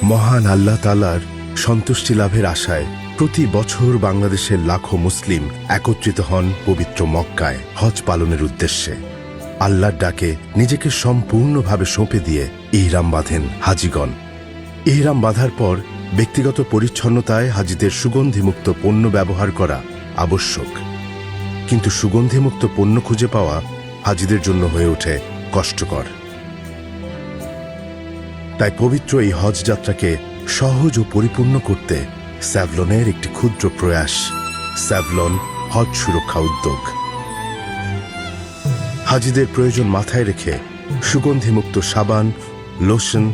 মহান আল্লাহ তাআলার সন্তুষ্টি লাভের আশায় প্রতি বছর বাংলাদেশের লাখো মুসলিম একত্রিত হন পবিত্র মক্কায় হজ পালনের উদ্দেশ্যে। আল্লাহর ডাকে নিজেকে সম্পূর্ণভাবে সঁপে দিয়ে ইহরাম বাঁধেন হাজিগণ। ইহরাম বাঁধার পর ব্যক্তিগত পরিচ্ছন্নতায় হাজিদের সুগন্ধিমুক্ত পণ্য ব্যবহার করা আবশ্যক, কিন্তু সুগন্ধিমুক্ত পণ্য খুঁজে পাওয়া হাজিদের জন্য হয়ে ওঠে কষ্টকর। তাই পবিত্র এই হজ যাত্রাকে সহজ ও পরিপূর্ণ করতে স্যাভলনের একটি ক্ষুদ্র প্রয়াস, স্যাভলন হজ সুরক্ষা উদ্যোগ। হাজিদের প্রয়োজন মাথায় রেখে সুগন্ধিমুক্ত সাবান, লোশন,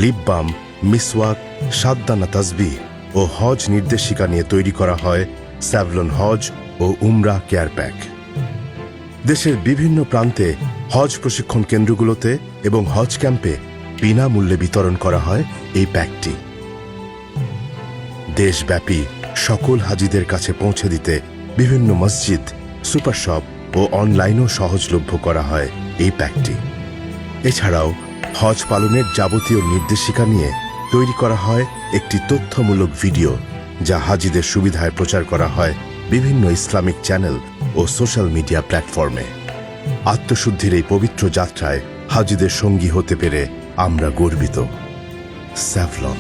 লিপ বাম, মিসওয়াক, সাতদানা তাসবিহ ও হজ নির্দেশিকা নিয়ে তৈরি করা হয় স্যাভলন হজ ও উমরাহ কেয়ার প্যাক। দেশের বিভিন্ন প্রান্তে হজ প্রশিক্ষণ কেন্দ্রগুলোতে এবং হজ ক্যাম্পে বিনামূল্যে বিতরণ করা হয় এই প্যাকটি। দেশব্যাপী সকল হাজিদের কাছে পৌঁছে দিতে বিভিন্ন মসজিদ, সুপার শপ ও অনলাইনও সহজলভ্য করা হয় এই প্যাকটি। এছাড়াও হজ পালনের যাবতীয় নির্দেশিকা নিয়ে তৈরি করা হয় একটি তথ্যমূলক ভিডিও, যা হাজিদের সুবিধায় প্রচার করা হয় বিভিন্ন ইসলামিক চ্যানেল ও সোশ্যাল মিডিয়া প্ল্যাটফর্মে। আত্মশুদ্ধির এই পবিত্র যাত্রায় হাজিদের সঙ্গী হতে পেরে আমরা গর্বিত। স্যাভলন।